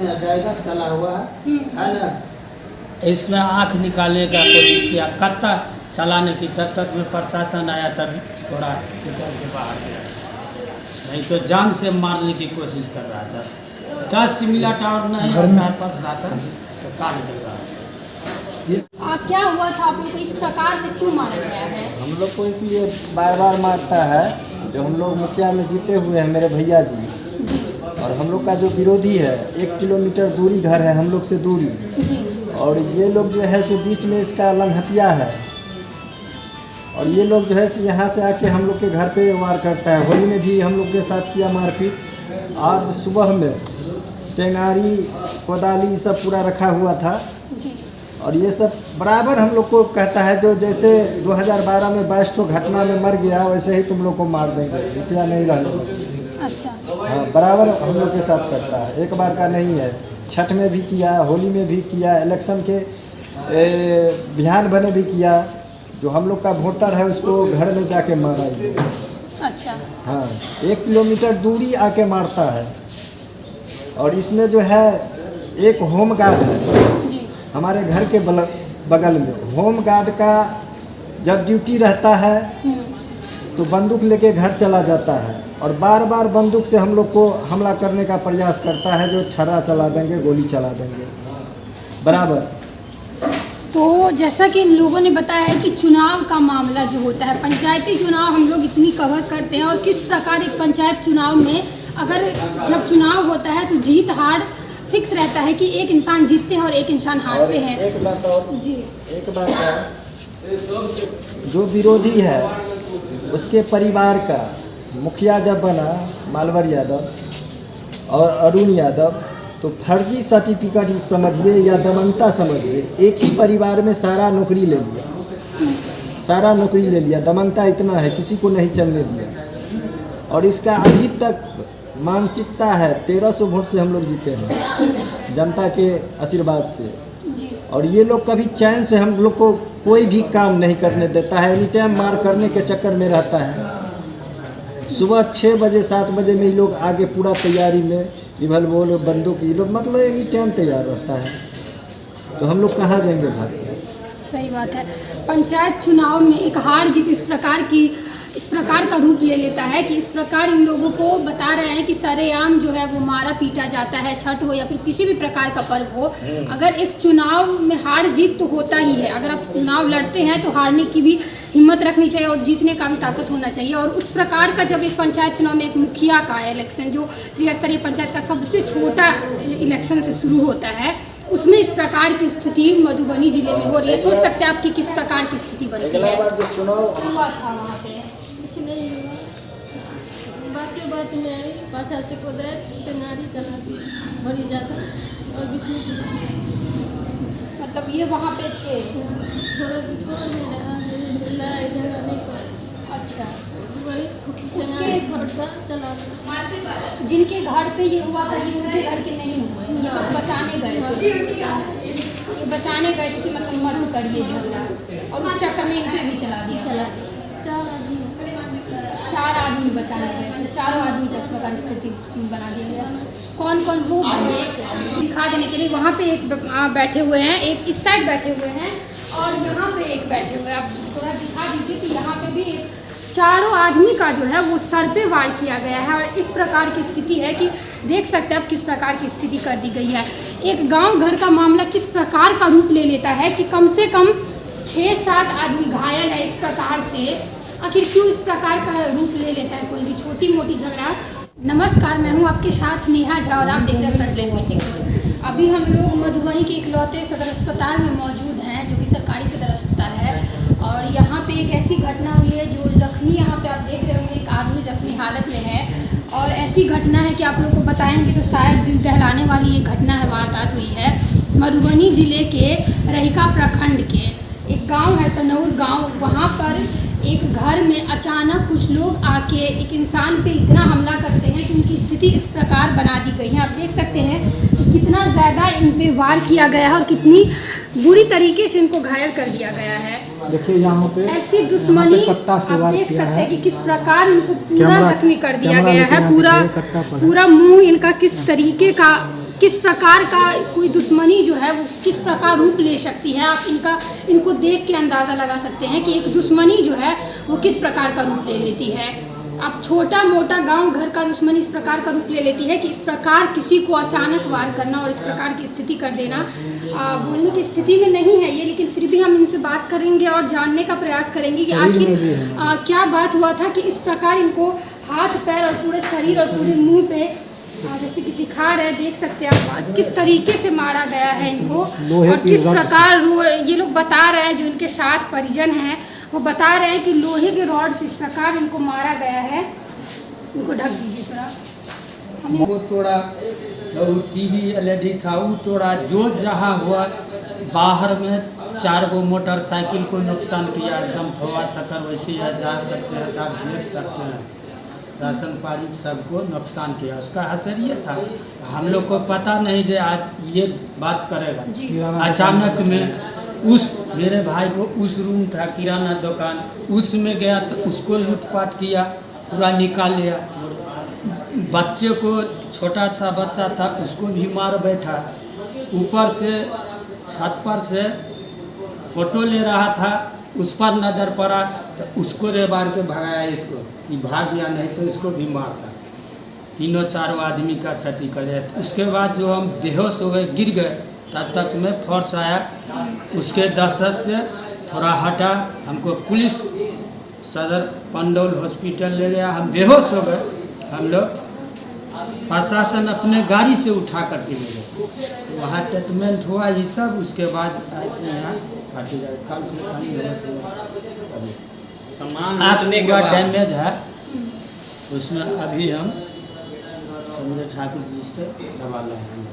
Driver चला हुआ है ना। इसमें आंख निकालने का कोशिश किया, कत्ता चलाने की, तब तक में प्रशासन आया, तब थोड़ा निकल के बाहर गया, नहीं तो जान से मारने की कोशिश कर रहा था। 10 मिनट और नहीं होता है प्रशासन तो काट देता है। क्या हुआ था आप लोग को, इस प्रकार से क्यों मारा गया है? हम लोग को इसलिए बार बार मारता है, जो हम लोग मुखिया में जीते हुए हैं मेरे भैया जी, और हम लोग का जो विरोधी है 1 किलोमीटर दूरी घर है हम लोग से दूरी जी, और ये लोग जो है सो बीच में इसका लंघतिया है, और ये लोग जो है सो यहाँ से आके हम लोग के घर पे वार करता है। होली में भी हम लोग के साथ किया मारपीट। आज सुबह में टेंगारी कोदाली सब पूरा रखा हुआ था जी। और ये सब बराबर हम लोग को कहता है, जो जैसे 2012 में 22 ठो घटना में मर गया वैसे ही तुम लोग को मार देंगे, रुपया नहीं रहने देंगे। अच्छा। हाँ, बराबर हम लोग के साथ करता है, एक बार का नहीं है। छठ में भी किया, होली में भी किया, इलेक्शन के बिहान बने भी किया। जो हम लोग का वोटर है उसको घर में जाके मारा ये। अच्छा। हाँ, 1 किलोमीटर दूरी आके मारता है। और इसमें जो है एक होम गार्ड है जी। हमारे घर के बगल में। होम गार्ड का जब ड्यूटी रहता है तो बंदूक लेके घर चला जाता है और बार बार बंदूक से हम लोग को हमला करने का प्रयास करता है, जो छर्रा चला देंगे, गोली चला देंगे बराबर। तो जैसा कि इन लोगों ने बताया है कि चुनाव का मामला जो होता है, पंचायती चुनाव हम लोग इतनी कवर करते हैं, और किस प्रकार एक पंचायत चुनाव में अगर जब चुनाव होता है तो जीत हार फिक्स रहता है कि एक इंसान जीतते हैं और एक इंसान हारते हैं। एक बात और जी, एक बात और, जो विरोधी है उसके परिवार का मुखिया जब बना मालवर यादव और अरुण यादव, तो फर्जी सर्टिफिकेट समझिए या दमनता समझिए, एक ही परिवार में सारा नौकरी ले लिया, सारा नौकरी ले लिया। दमनता इतना है, किसी को नहीं चलने दिया। और इसका अभी तक मानसिकता है, 1300 वोट से हम लोग जीते हैं जनता के आशीर्वाद से। और ये लोग कभी चैन से हम लोग को कोई भी काम नहीं करने देता है, एनी टाइम मार करने के चक्कर में रहता है। सुबह 6 बजे 7 बजे में ये लोग आगे पूरा तैयारी में, रिवॉल्वर बंदूक, ये लोग मतलब एनी टाइम तैयार रहता है। तो हम लोग कहाँ जाएंगे भाग के? सही बात है। पंचायत चुनाव में एक हार जीत इस प्रकार का रूप ले लेता है कि इस प्रकार इन लोगों को बता रहे हैं कि सरेआम जो है वो मारा पीटा जाता है, छठ हो या फिर किसी भी प्रकार का पर्व हो। अगर एक चुनाव में हार जीत तो होता ही है, अगर आप चुनाव लड़ते हैं तो हारने की भी हिम्मत रखनी चाहिए और जीतने का भी ताकत होना चाहिए। और उस प्रकार का जब एक पंचायत चुनाव में एक मुखिया का इलेक्शन, जो त्रिस्तरीय पंचायत का सबसे छोटा इलेक्शन से शुरू होता है, उसमें इस प्रकार की स्थिति मधुबनी जिले में हो रही है। सोच सकते हैं आप कि किस प्रकार की स्थिति बनती है। जो चुनाव हुआ था वहाँ पे कुछ नहीं हुआ, बात में आई, पाछा से कोदार टेंगारी चला दी भरी जाता और विष्णु मतलब ये वहाँ पे थे, छोड़ नहीं रहा, लड़ाई झगड़ा नहीं कर। अच्छा। वही टेंगारी फरसा चला रहा। जिनके घर पे ये हुआ था ये उनके घर के नहीं हुए, ये बस बचाने गए थे, ये बचाने गए थे कि मतलब मत करिए झगड़ा, और उस चक्कर में इनको भी चला दिया। 4 आदमी बचाने गए थे, 4 आदमी का इस प्रकार स्थिति बना दिया गया। कौन कौन वो एक दिखा देने के लिए वहाँ पे एक बैठे हुए हैं, एक इस साइड बैठे हुए हैं और यहाँ पे एक बैठे हुए हैं। आप थोड़ा दिखा दीजिए कि यहाँ पे भी एक, चारों आदमी का जो है वो सर पे वार किया गया है। और इस प्रकार की स्थिति है कि देख सकते हैं आप किस प्रकार की स्थिति कर दी गई है। एक गांव घर का मामला किस प्रकार का रूप ले लेता है कि कम से कम 6-7 आदमी घायल है इस प्रकार से। आखिर क्यों इस प्रकार का रूप ले लेता है कोई भी छोटी मोटी झगड़ा। नमस्कार, मैं हूं आपके साथ नेहा झा और आप देख रहे हैं फ्रंटलाइन मीटिंग। अभी हम लोग मधुबनी के इकलौते सदर अस्पताल में मौजूद हैं, जो कि सरकारी सदर अस्पताल है। और यहाँ पे एक ऐसी घटना हुई है जो जख्मी, यहाँ पे आप देख रहे होंगे एक आदमी जख्मी हालत में है। और ऐसी घटना है कि आप लोग को बताएंगे तो शायद दिल दहलाने वाली ये घटना है, वारदात हुई है मधुबनी जिले के रहिका प्रखंड के एक गांव है सनौर गांव। वहाँ पर एक घर में अचानक कुछ लोग आके एक इंसान पे इतना हमला करते हैं कि उनकी स्थिति इस प्रकार बना दी गई है। आप देख सकते हैं कि कितना ज़्यादा इन पे वार किया गया है और कितनी बुरी तरीके से इनको घायल कर दिया गया है। देखिए यहाँ पे ऐसी दुश्मनी आप देख सकते हैं कि किस प्रकार इनको पूरा जख्मी कर दिया गया है। पूरा मुंह इनका किस तरीके का किस प्रकार का कोई दुश्मनी जो है वो किस प्रकार रूप ले सकती है, आप इनको देख के अंदाज़ा लगा सकते हैं कि एक दुश्मनी जो है वो किस प्रकार का रूप ले लेती है। अब छोटा मोटा गांव घर का दुश्मनी इस प्रकार का रूप ले लेती है कि इस प्रकार किसी को अचानक वार करना और इस प्रकार की स्थिति कर देना बोलने की स्थिति में नहीं है ये, लेकिन फिर भी हम इनसे बात करेंगे और जानने का प्रयास करेंगे कि आखिर क्या बात हुआ था कि इस प्रकार इनको हाथ पैर और पूरे शरीर और पूरे मुंह पे जैसे कि दिखा रहे हैं, देख सकते हैं आप किस तरीके से मारा गया है इनको और किस प्रकार ये लोग बता रहे हैं, जो इनके साथ परिजन हैं वो बता रहे हैं कि लोहे के रॉड से इस प्रकार इनको मारा गया है। इनको ढक दीजिए थोड़ा। वो तोड़ा तो टीवी LED था वो तोड़ा, जो जहाँ हुआ बाहर में 4 गो मोटरसाइकिल को नुकसान किया, एकदम थोड़ा तकर वैसे जा सकते हैं तो आप देख सकते हैं, राशन पानी सबको नुकसान किया। उसका असर ये था, हम लोग को पता नहीं जो आज ये बात करेगा। अचानक में उस मेरे भाई को उस रूम था किराना दुकान, उसमें गया तो उसको लूटपाट किया, पूरा निकाल लिया। बच्चे को छोटा सा बच्चा था उसको भी मार बैठा, ऊपर से छत पर से फोटो ले रहा था उस पर नज़र पड़ा तो उसको रेबार के भगाया, इसको कि भाग गया नहीं तो इसको भी मारता। 3-4 आदमी का क्षति कर दिया। उसके बाद जो हम बेहोश हो गए गिर गए, तब तक में फोर्स आया, उसके दहशत से थोड़ा हटा, हमको पुलिस सदर पंडौल हॉस्पिटल ले गया, हम बेहोश हो गए। हम लोग प्रशासन अपने गाड़ी से उठा करके ले गए, तो वहाँ ट्रीटमेंट हुआ ये सब। उसके बाद आए थे यहाँ कल से सामान आँखने का डैमेज है, उसमें अभी हम संजय ठाकुर जी से दवा लाए हैं।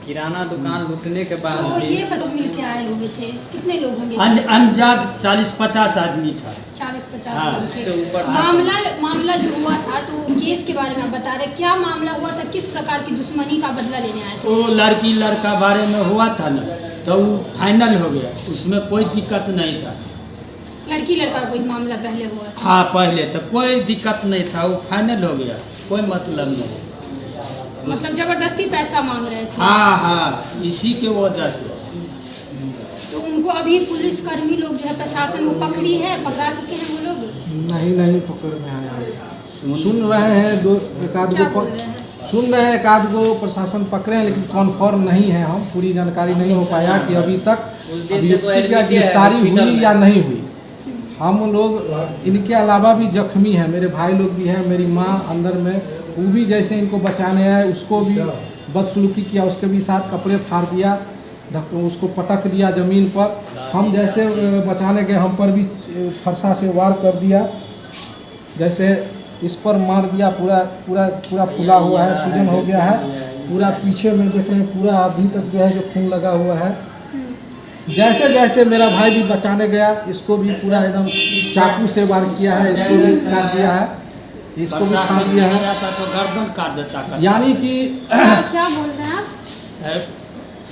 किराना दुकान लूटने के बाद तो ये पता मिल के आए हुए थे, कितने लोग होंगे? अनजाद 40-50 आदमी था। 40-50 हाँ, लोग थे। मामला जो हुआ था तो केस के बारे में आप बता रहे, क्या मामला हुआ था, किस प्रकार की दुश्मनी का बदला लेने आए थे? वो लड़की लड़का बारे में हुआ था ना, तो वो फाइनल हो गया, उसमें कोई दिक्कत नहीं था। लड़की लड़का कोई मामला पहले हुआ था? हाँ पहले तो कोई दिक्कत नहीं था, वो फाइनल हो गया, कोई मतलब नहीं। मतलब जबरदस्ती पैसा मांग रहे थे? हाँ, इसी के वजह से। तो उनको अभी पुलिस कर्मी लोग जो है प्रशासन वो पकड़ा चुके हैं वो लोग? नहीं पकड़ में आया, सुन रहे हैं एक आध गो सुन रहे हैं, एक आध गो प्रशासन पकड़े हैं, लेकिन कन्फर्म नहीं है, हम पूरी जानकारी नहीं हो पाया कि अभी तक अभियुक्त की गिरफ्तारी हुई या नहीं हुई। हम लोग इनके अलावा भी जख्मी हैं, मेरे भाई लोग भी हैं, मेरी माँ अंदर में, वो भी जैसे इनको बचाने आए उसको भी बदसलूकी किया, उसके भी साथ कपड़े फाड़ दिया, उसको पटक दिया ज़मीन पर। हम जैसे बचाने गए हम पर भी फरसा से वार कर दिया, जैसे इस पर मार दिया, पूरा फूला हुआ है, सूजन हो गया है पूरा, पीछे में देख रहे हैं पूरा अभी तक जो है जो खून लगा हुआ है। जैसे जैसे मेरा भाई भी बचाने गया, इसको भी पूरा एकदम चाकू से वार किया है, इसको भी काट दिया है, इसको भी काट दिया है, तो गर्दन काट देता। यानी कि क्या बोल रहे हैं आप?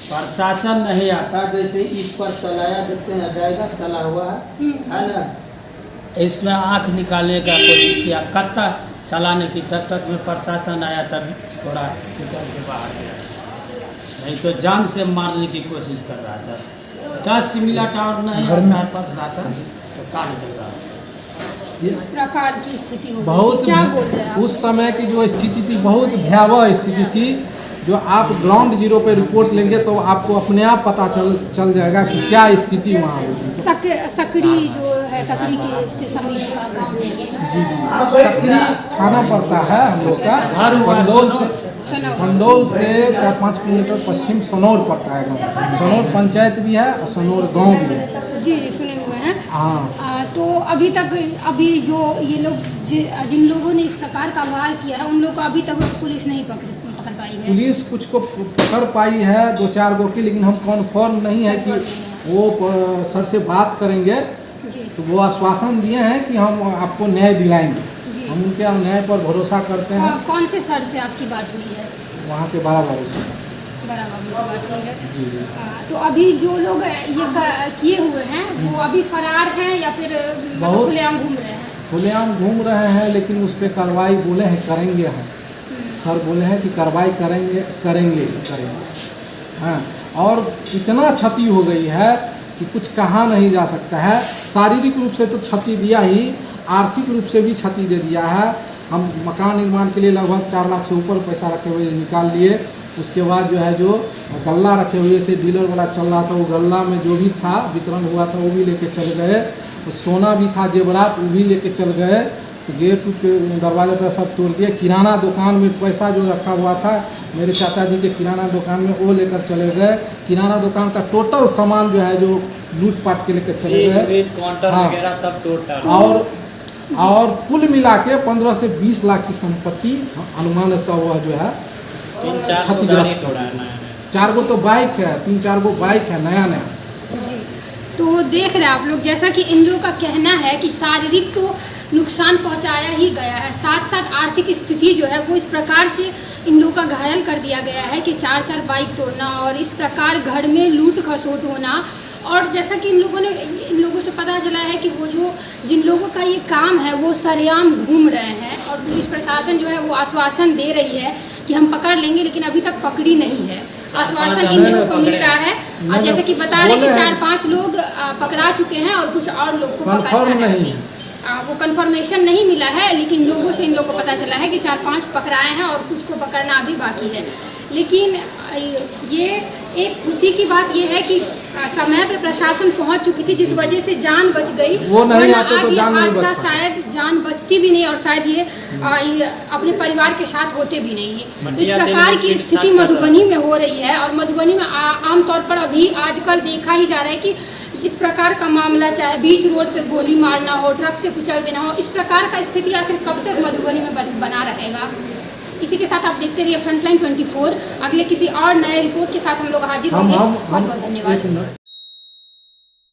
प्रशासन नहीं आता, जैसे इस पर चलाया देते हैं, ड्राइवर चला हुआ है ना, इसमें आँख निकालने का कोशिश किया, कत्ता चलाने की, तब तक में प्रशासन आया, तब थोड़ा निकल के बाहर गया, नहीं तो जान से मारने की कोशिश कर रहा था। 10 मिनट और नहीं होता है प्रशासन तो काट देता है। इस प्रकार की स्थिति हो गई, बहुत क्या बोल रहे हैं? उस समय की जो स्थिति थी बहुत भयावह स्थिति थी, जो आप ग्राउंड जीरो पे रिपोर्ट लेंगे तो आपको अपने आप पता चल जाएगा कि क्या स्थिति वहाँ हुई। सकरी जो है, सकरी की समिति का गाँव है जी सकरी थाना पड़ता है हम लोग का, पंडौल से 4-5 किलोमीटर पश्चिम सनौर पड़ता है गाँव, सनौर पंचायत भी है और सनौर गाँव भी है। जी सुने हुए हैं। हाँ, तो अभी जो ये लोग जिन लोगों ने इस प्रकार का वार किया है, उन लोगों को अभी तक पुलिस नहीं पकड़ पाई है? पुलिस कुछ को पकड़ पाई है, 2-4 गो की, लेकिन हम कन्फर्म नहीं है कि वो सर से बात करेंगे, तो वो आश्वासन दिए हैं कि हम आपको न्याय दिलाएंगे, हम उनके न्याय पर भरोसा करते हैं। कौन से सर से आपकी बात हुई है? वहाँ के बड़ा बाबू से बात हुई है। जी। तो अभी जो लोग ये किए हुए हैं वो अभी फरार हैं या फिर खुलेआम घूम रहे हैं? खुलेआम घूम रहे हैं, लेकिन उस पर कार्रवाई बोले हैं करेंगे हैं। सर बोले हैं कि कार्रवाई करेंगे। हाँ, और इतना क्षति हो गई है कि कुछ कहा नहीं जा सकता है। शारीरिक रूप से तो क्षति दिया ही, आर्थिक रूप से भी क्षति दे दिया है। हम मकान निर्माण के लिए लगभग 4 लाख से ऊपर पैसा रखे हुए निकाल लिए। उसके बाद जो है जो गल्ला रखे हुए थे, डीलर वाला चल रहा था, वो गल्ला में जो भी था वितरण हुआ था वो भी लेके चल गए। सोना भी था जेवरात वो भी लेके चल गए। तो गेट के दरवाजा था सब तोड़ दिए। किराना दुकान में पैसा जो रखा हुआ था मेरे चाचा जी के किराना दुकान में वो लेकर चले गए। किराना दुकान का टोटल सामान जो है जो लूटपाट के लेकर चले गए। वगैरह सब टोटल और कुल मिला के 15 से 20 लाख की संपत्ति अनुमानतः हुआ जो है क्षतिग्रस्त। 4 गो तो बाइक है, 3-4 गो बाइक है नया। जी, तो देख रहे हैं आप लोग, जैसा कि इन लोगों का कहना है कि शारीरिक तो नुकसान पहुंचाया ही गया है, साथ साथ आर्थिक स्थिति जो है वो इस प्रकार से इन लोगों का घायल कर दिया गया है कि 4-4 बाइक तोड़ना और इस प्रकार घर में लूट खसोट होना। और जैसा कि इन लोगों से पता चला है कि वो जो जिन लोगों का ये काम है वो सरेआम घूम रहे हैं और पुलिस प्रशासन जो है वो आश्वासन दे रही है कि हम पकड़ लेंगे, लेकिन अभी तक पकड़ी नहीं है। आश्वासन इन लोगों को मिल रहा है और जैसे कि बता रहे हैं कि 4-5 लोग पकड़ा चुके हैं और कुछ और लोग को पकड़ना है अभी। वो कंफर्मेशन नहीं मिला है, लेकिन लोगों से इन लोगों को पता चला है कि 4-5 पकड़ाए हैं और कुछ को पकड़ना अभी बाकी है। लेकिन ये एक खुशी की बात ये है कि समय पे प्रशासन पहुंच चुकी थी, जिस वजह से जान बच गई। वरना आज ये हादसा शायद जान बचती भी नहीं और शायद ये अपने परिवार के साथ होते भी नहीं है। तो इस प्रकार की स्थिति मधुबनी में हो रही है और मधुबनी में आमतौर पर अभी आजकल देखा ही जा रहा है कि इस प्रकार का मामला, चाहे बीच रोड पे गोली मारना हो, ट्रक से कुचल देना हो, इस प्रकार का स्थिति आखिर कब तक मधुबनी में बना रहेगा। इसी के साथ आप देखते रहिए फ्रंटलाइन 24। अगले किसी और नए रिपोर्ट के साथ हम लोग हाजिर होंगे। बहुत बहुत धन्यवाद।